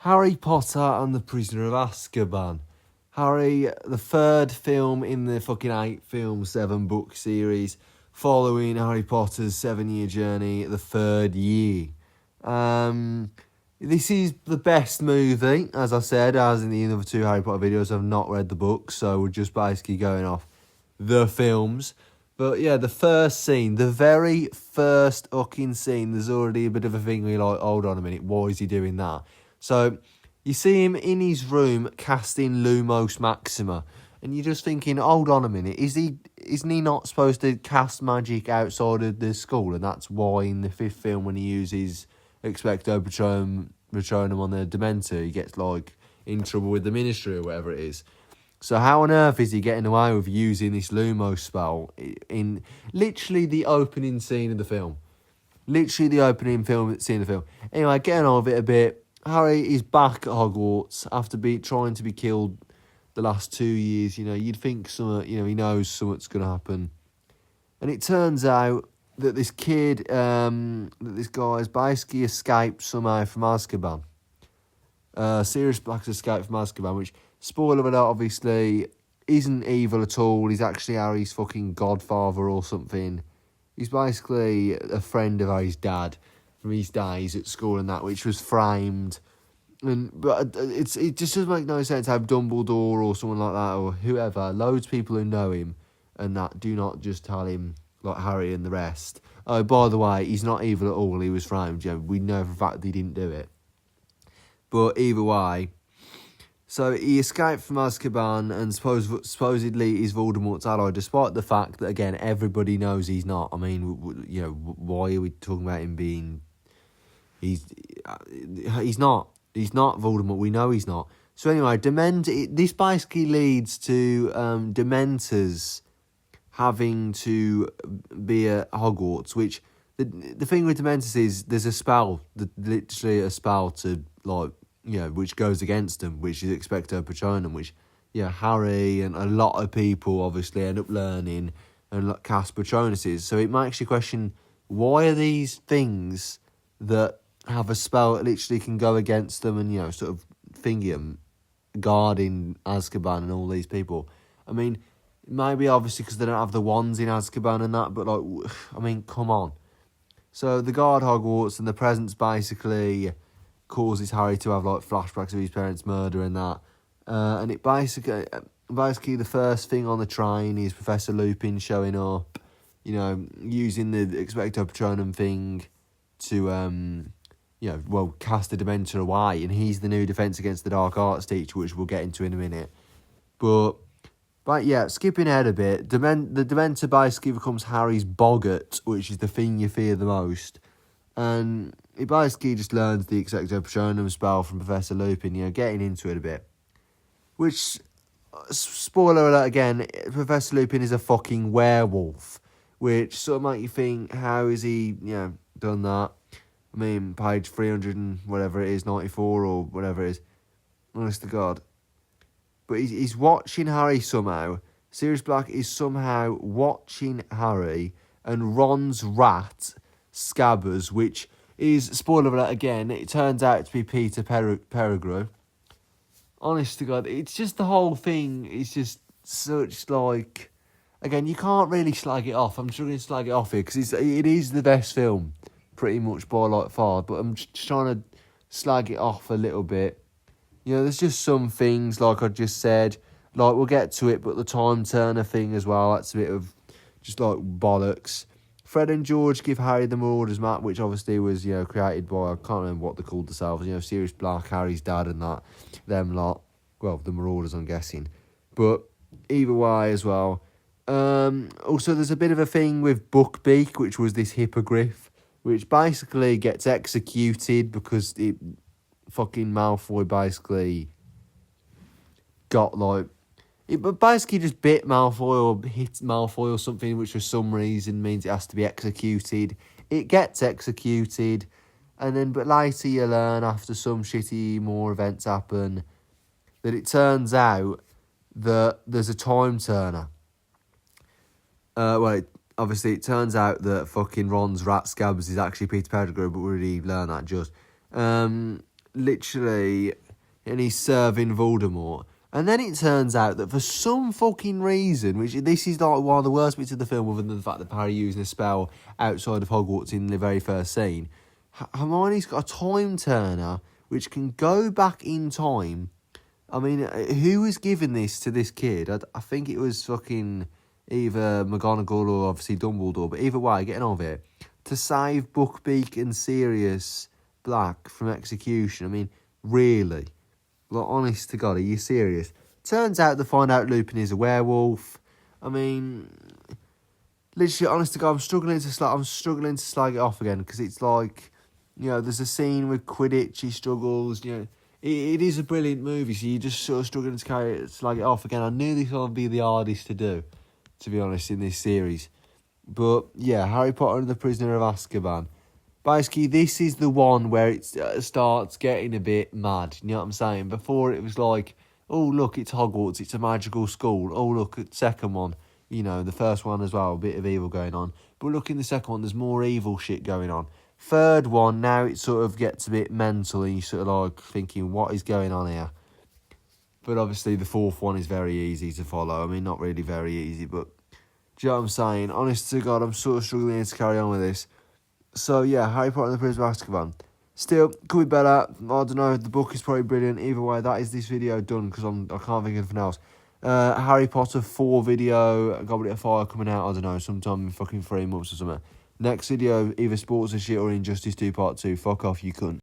Harry Potter and the Prisoner of Azkaban. Harry, the third film in the fucking 8-film, 7-book series, following Harry Potter's 7-year journey, the third year. This is the best movie, as I said, as in the other 2 Harry Potter videos. I've not read the books, so we're just basically going off the films. But yeah, the first scene, the very first fucking scene, there's already a bit of a thing where you're like, hold on a minute, why is he doing that? So you see him in his room casting Lumos Maxima, and you're just thinking, hold on a minute, isn't he not supposed to cast magic outside of the school? And that's why in the 5th film, when he uses Expecto Patronum on the Dementor, he gets like in trouble with the Ministry or whatever it is. So how on earth is he getting away with using this Lumos spell in literally the opening scene of the film? Literally the opening scene of the film. Anyway, getting on with it a bit. Harry is back at Hogwarts after trying to be killed the last 2 years. You know, you'd think he knows something's going to happen. And it turns out that this kid, that this guy has basically escaped somehow from Azkaban. Sirius Black's escaped from Azkaban, which, spoiler alert, obviously, isn't evil at all. He's actually Harry's fucking godfather or something. He's basically a friend of Harry's dad from his days at school and that, which was framed. But it just doesn't make no sense how Dumbledore or someone like that or whoever, loads of people who know him and that, do not just tell him, like Harry and the rest, oh, by the way, he's not evil at all, he was framed. You know, we know for a fact that he didn't do it. But either way, so he escaped from Azkaban and supposedly is Voldemort's ally, despite the fact that, again, everybody knows he's not. I mean, you know, why are we talking about him being... He's not. He's not Voldemort. We know he's not. So anyway, this basically leads to Dementors having to be at Hogwarts, which... The thing with Dementors is there's a spell, literally a spell to, like, you know, which goes against them, which is Expecto Patronum, which, yeah, Harry and a lot of people obviously end up learning and cast Patronuses. So it makes you question, why are these things that have a spell that literally can go against them and, you know, sort of thingy them, guarding Azkaban and all these people? I mean, maybe obviously because they don't have the wands in Azkaban and that, but, like, I mean, come on. So the guard Hogwarts and the presence basically causes Harry to have like flashbacks of his parents' murder and that. And it basically the first thing on the train is Professor Lupin showing up, you know, using the Expecto Patronum thing to, cast the Dementor away. And he's the new Defence Against the Dark Arts teacher, which we'll get into in a minute. But yeah, skipping ahead a bit, the Dementor basically becomes Harry's boggart, which is the thing you fear the most. And he basically just learns the Expecto Patronum spell from Professor Lupin, you know, getting into it a bit. Which, spoiler alert again, Professor Lupin is a fucking werewolf. Which sort of make you think, how is he, you know, done that? I mean, page 300 and whatever it is, 94 or whatever it is. Honest to God. But he's watching Harry somehow. Sirius Black is somehow watching Harry, and Ron's rat, Scabbers, which is, spoiler alert again, it turns out to be Peter Pettigrew. Honest to God, it's just the whole thing is just such, like... Again, you can't really slag it off. I'm struggling to slag it off here, because it is the best film, pretty much by like far, but I'm just trying to slag it off a little bit. You know, there's just some things, like I just said, like, we'll get to it, but the time turner thing as well, that's a bit of just, like, bollocks. Fred and George give Harry the Marauders map, which obviously was, you know, created by, I can't remember what they called themselves, you know, Sirius Black, Harry's dad and that, them lot, well, the Marauders, I'm guessing. But either way as well. Also, there's a bit of a thing with Buckbeak, which was this hippogriff, which basically gets executed because it... fucking Malfoy basically got, like... It basically just bit Malfoy or hit Malfoy or something, which for some reason means it has to be executed. It gets executed, and then, but later you learn, after some shitty more events happen, that it turns out that there's a time turner. Obviously it turns out that fucking Ron's rat Scabbers is actually Peter Pettigrew, but we already learned that just... literally, and he's serving Voldemort. And then it turns out that for some fucking reason, which this is like one of the worst bits of the film, other than the fact that Harry using a spell outside of Hogwarts in the very first scene, Hermione's got a time turner which can go back in time. I mean, who was giving this to this kid? I think it was fucking either McGonagall or obviously Dumbledore, but either way, getting on with it, to save Buckbeak and Sirius Black from execution. I mean, really? Like, honest to God, are you serious? Turns out to find out Lupin is a werewolf. I mean, literally, honest to God, I'm struggling to slag it off again, because it's like, you know, there's a scene with Quidditch, he struggles, you know. It is a brilliant movie, so you're just sort of struggling to slag it off again. I knew this would be the hardest to do, to be honest, in this series. But, yeah, Harry Potter and the Prisoner of Azkaban. Basically, this is the one where it starts getting a bit mad, you know what I'm saying? Before it was like, oh, look, it's Hogwarts, it's a magical school. Oh, look, at the second one, you know, the first one as well, a bit of evil going on. But look, in the second one, there's more evil shit going on. Third one, now it sort of gets a bit mental, and you're sort of like thinking, what is going on here? But obviously, the fourth one is very easy to follow. I mean, not really very easy, but do you know what I'm saying? Honest to God, I'm sort of struggling to carry on with this. So, yeah, Harry Potter and the Prisoner of Azkaban. Still, could be better. I don't know, the book is probably brilliant. Either way, that is this video done, because I can't think of anything else. Harry Potter 4 video, Goblet of Fire coming out, I don't know, sometime in fucking 3 months or something. Next video, either Sports or Shit or Injustice 2 Part 2. Fuck off, you cunt.